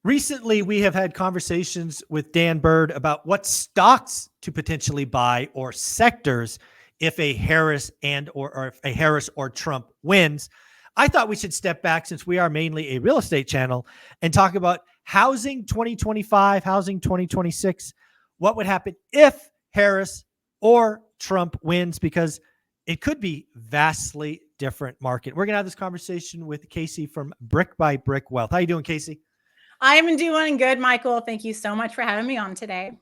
Recently, we have had conversations with Dan Bird about what stocks to potentially buy or sectors if a Harris or if a Harris or Trump wins. I thought we should step back since we are mainly a real estate channel and talk about housing 2025, housing 2026. What would happen if Harris or Trump wins? Because it could be vastly different market. We're going to have this conversation with Casey from Brick by Brick Wealth. How you doing, Casey? I'm doing good, Michael. Thank you so much for having me on today.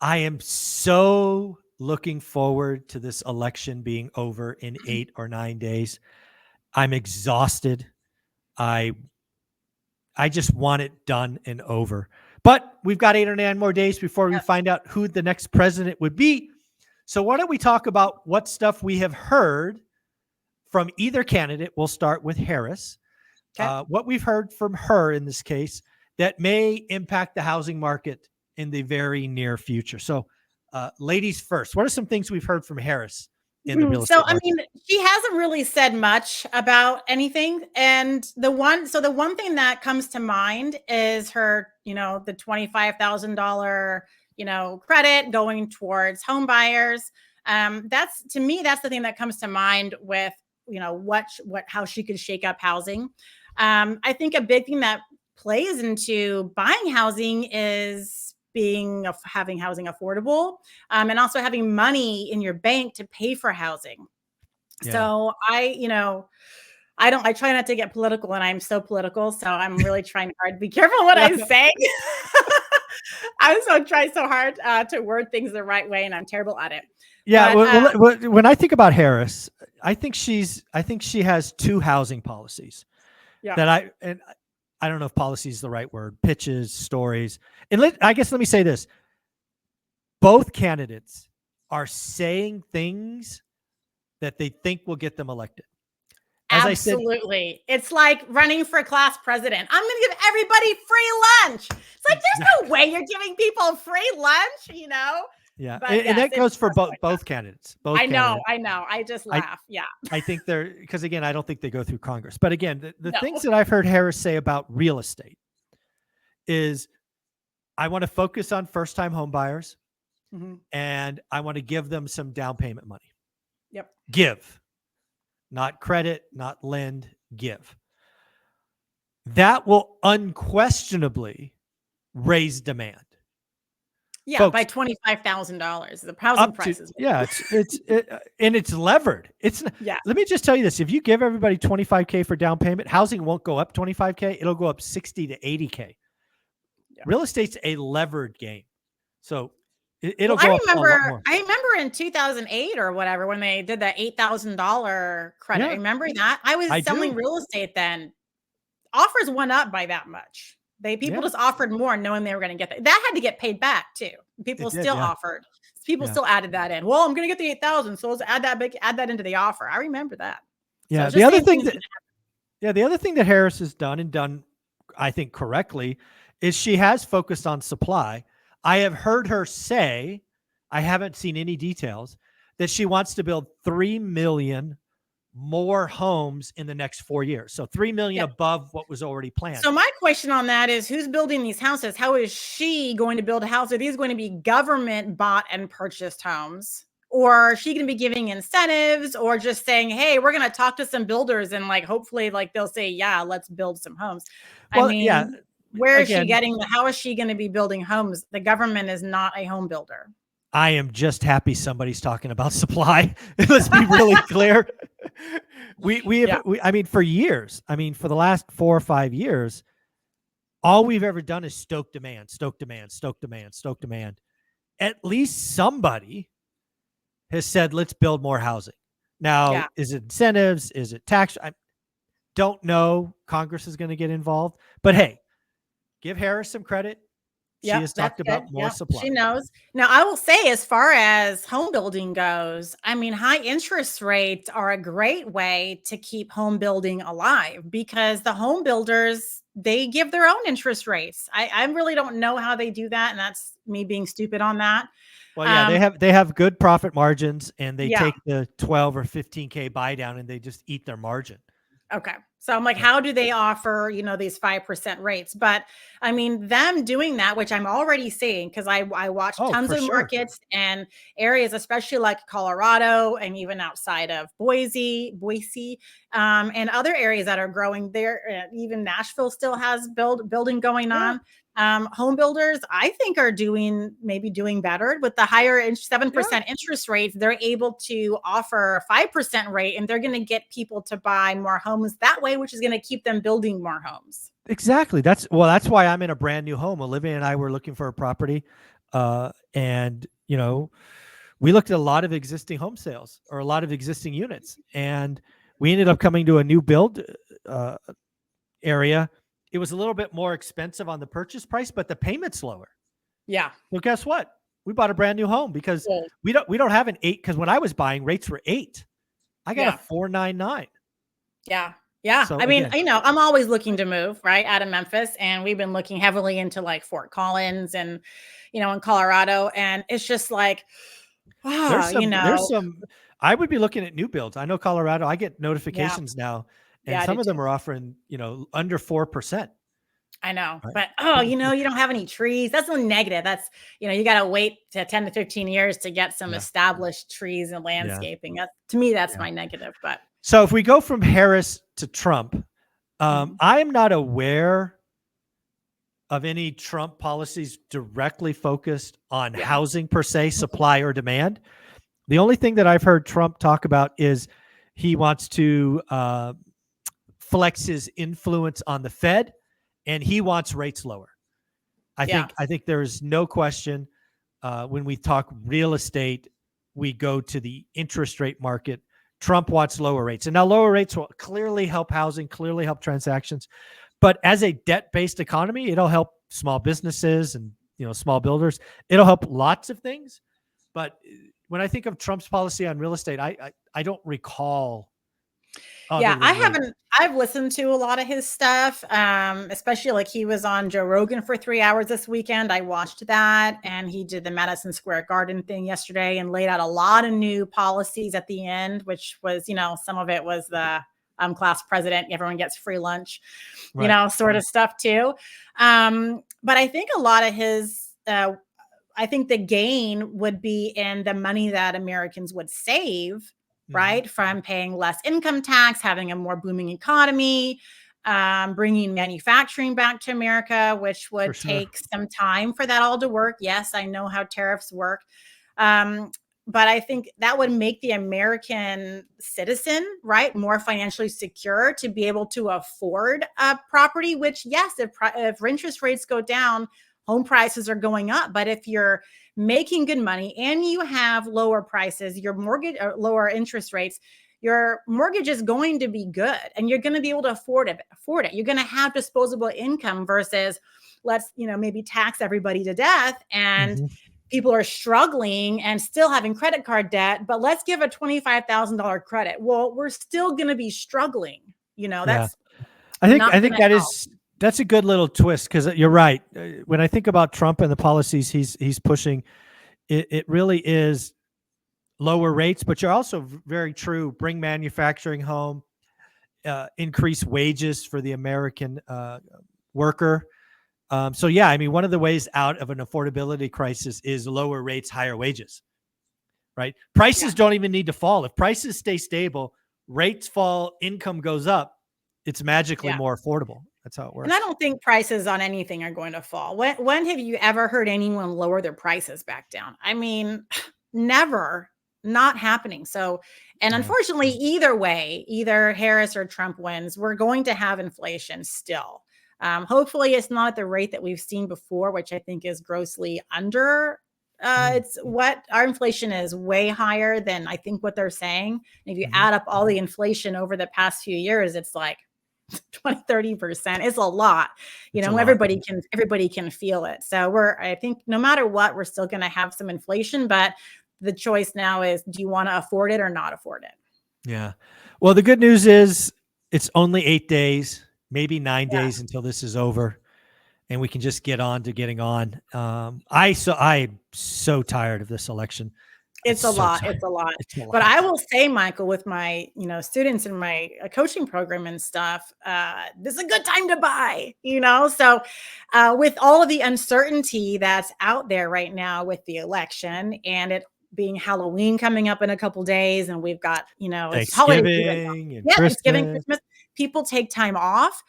I am so looking forward to this election being over in 8 or 9 days. I'm exhausted. I just want it done and over. But we've got 8 or 9 more days before we find out who the next president would be. So why don't we talk about what stuff we have heard from either candidate? We'll start with Harris. Okay. What we've heard from her in this case that may impact the housing market in the very near future. So ladies first, what are some things we've heard from Harris in the real estate market? I mean, she hasn't really said much about anything. And the one thing that comes to mind is her, the $25,000, credit going towards home buyers. That's the thing that comes to mind with, how she could shake up housing. I think a big thing that plays into buying housing is having housing affordable, and also having money in your bank to pay for housing. Yeah. So I try not to get political, and I'm so political, so I'm really trying hard to be careful what I'm saying. I'm trying so hard to word things the right way, and I'm terrible at it. Yeah. But, when I think about Harris, I think she has 2 housing policies that I don't know if policy is the right word, pitches, stories. And I guess let me say this. Both candidates are saying things that they think will get them elected. As absolutely. It's like running for class president. I'm going to give everybody free lunch. It's like, there's no way you're giving people free lunch, Yeah. But and that goes for both candidates. I know. I just laugh. I think because again, I don't think they go through Congress. But again, the things that I've heard Harris say about real estate is I want to focus on first-time home buyers, and I want to give them some down payment money. Yep. Give. Not credit, not lend, give. That will unquestionably raise demand. Yeah, folks, by $25,000, the housing prices. It's levered. Let me just tell you this: if you give everybody $25K for down payment, housing won't go up $25K; it'll go up $60 to $80K. Yeah. Real estate's a levered game, so it'll go up a lot more. I remember in 2008 or whatever when they did that $8,000 credit. Yeah. Remember that? I was selling real estate then. Offers went up by that much. People just offered more knowing they were going to get that. That had to get paid back too. People still offered. People still added that in. Well, I'm going to get the 8,000, so let's add that into the offer. I remember that. Yeah. So the other thing that Harris has done, I think correctly, is she has focused on supply. I have heard her say, I haven't seen any details, that she wants to build 3 million more homes in the next 4 years. So 3 million above what was already planned. So my question on that is, who's building these houses? How is she going to build a house? Are these going to be government bought and purchased homes? Or is she going to be giving incentives or just saying, hey, we're going to talk to some builders and hopefully they'll say, yeah, let's build some homes. Well, where is she getting how is she going to be building homes? The government is not a home builder. I am just happy somebody's talking about supply. Let's be really clear. For years, for the last 4 or 5 years, all we've ever done is stoke demand. At least somebody has said, let's build more housing. Now, is it incentives? Is it tax? I don't know. Congress is going to get involved. But hey, give Harris some credit. She has talked about more supply. She knows. Now, I will say, as far as home building goes, high interest rates are a great way to keep home building alive because the home builders, they give their own interest rates. I really don't know how they do that, and that's me being stupid on that. Well, yeah, they have good profit margins, and they take the 12 or 15K buy down, and they just eat their margin. Okay. So I'm like, how do they offer, these 5% rates? But I mean, them doing that, which I'm already seeing, because I watch Oh, tons for of sure. markets and areas, especially like Colorado and even outside of Boise, and other areas that are growing there. Even Nashville still has building going Yeah. on. Home builders, I think, are maybe doing better with the higher 7% interest rates. They're able to offer a 5% rate, and they're going to get people to buy more homes that way, which is going to keep them building more homes. Exactly. That's why I'm in a brand new home. Olivia and I were looking for a property, and we looked at a lot of existing home sales or a lot of existing units, and we ended up coming to a new build area. It was a little bit more expensive on the purchase price, but the payment's lower. Yeah. Well, guess what? We bought a brand new home because Cool. we don't have an 8, because when I was buying, rates were 8. I got a 4.99. Yeah. Yeah. So I mean, again, I'm always looking to move right out of Memphis, and we've been looking heavily into like Fort Collins and, in Colorado. And it's just like, there's yeah, some, I would be looking at new builds. I know Colorado, I get yeah, notifications now, and I do some of too. them are offering, under 4%. I know, Right? but you don't have any trees. That's a negative. That's, you got to wait to 10 to 15 years to get some Yeah. established trees and Yeah. landscaping. To me, that's Yeah. my negative. But So if we go from Harris to Trump, Mhm. I am not aware of any Trump policies directly focused on Yeah. housing per se, supply or demand. The only thing that I've heard Trump talk about is he wants to flex his influence on the Fed, and he wants rates lower. I Yeah. think there's no question when we talk real estate, we go to the interest rate market. Trump wants lower rates, and now lower rates will clearly help housing, clearly help transactions. But as a debt-based economy, it'll help small businesses and small builders. It'll help lots of things. But when I think of Trump's policy on real estate, I don't recall other Yeah, than rate. I've listened to a lot of his stuff, especially like he was on Joe Rogan for 3 hours this weekend. I watched that, and he did the Madison Square Garden thing yesterday and laid out a lot of new policies at the end, which was, some of it was the class president, everyone gets free lunch, Right. Sort of stuff too. But I think a lot of his I think the gain would be in the money that Americans would save, right, from paying less income tax, having a more booming economy, bringing manufacturing back to America, which would take some time for that all to work. Yes, I know how tariffs work. But I think that would make the American citizen, right, more financially secure to be able to afford a property, which, yes, if interest rates go down, home prices are going up. But if you're making good money and you have lower prices, your mortgage or lower interest rates, your mortgage is going to be good, and you're going to be able to afford it. You're going to have disposable income versus let's, maybe tax everybody to death, and people are struggling and still having credit card debt, but let's give a $25,000 credit. Well, we're still going to be struggling. That's I think help. that's a good little twist, because you're right. When I think about Trump and the policies he's pushing, it really is lower rates, but you're also very true. Bring manufacturing home, increase wages for the American worker. So yeah, I mean, one of the ways out of an affordability crisis is lower rates, higher wages, right? Prices don't even need to fall. If prices stay stable, rates fall, income goes up, it's magically more affordable. That's how it works. And I don't think prices on anything are going to fall. When have you ever heard anyone lower their prices back down? I mean, never, not happening. So, and unfortunately, either way, either Harris or Trump wins, we're going to have inflation still. Hopefully it's not at the rate that we've seen before, which I think is grossly under. It's what our inflation is way higher than I think what they're saying. And if you add up all the inflation over the past few years, it's like 20-30%. It's a lot. Everybody can feel it. So I think no matter what, we're still going to have some inflation, but the choice now is, do you want to afford it or not afford it? Yeah. Well, the good news is it's only 8 days, maybe 9 days until this is over, and we can just get on to getting on. I'm so tired of this election. It's a so lot. tired. It's a lot. It's a But lot. I will say, Michael, with my, students in my coaching program and stuff, this is a good time to buy, So, with all of the uncertainty that's out there right now with the election and it being Halloween coming up in a couple days, and we've got, it's holiday season. Thanksgiving and Yeah, Thanksgiving, Christmas. Christmas. People take time off.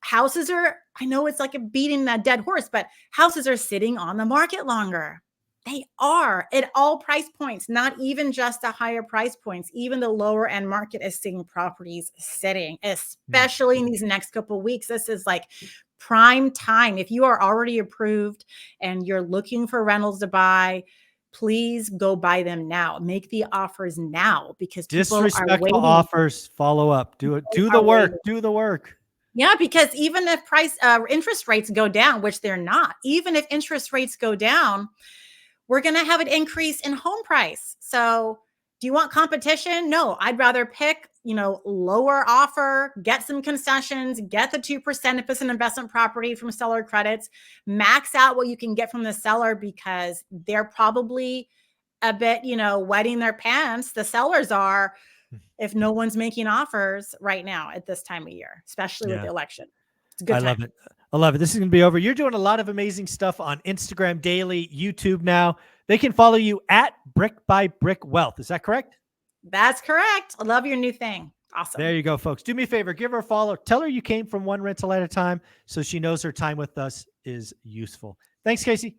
Houses are, I know it's like a beating that dead horse, but houses are sitting on the market longer. They are at all price points, not even just the higher price points. Even the lower end market is seeing properties sitting, especially in these next couple of weeks. This is like prime time. If you are already approved and you're looking for rentals to buy, please go buy them now. Make the offers now because people are Disrespectful waiting. offers, follow up. Do it. Do the Are work. waiting. Do the work. Yeah, because even if interest rates go down, which they're not, even if interest rates go down, we're going to have an increase in home price. So do you want competition? No, I'd rather pick, lower offer, get some concessions, get the 2% if it's an investment property from seller credits, max out what you can get from the seller because they're probably a bit, wetting their pants. The sellers are, if no one's making offers right now at this time of year, especially with the Yeah. election. It's a good I time. love it. I love it. This is going to be over. You're doing a lot of amazing stuff on Instagram daily, YouTube now. They can follow you at Brick by Brick Wealth. Is that correct? That's correct. I love your new thing. Awesome. There you go, folks. Do me a favor. Give her a follow. Tell her you came from One Rental at a Time so she knows her time with us is useful. Thanks, Casey.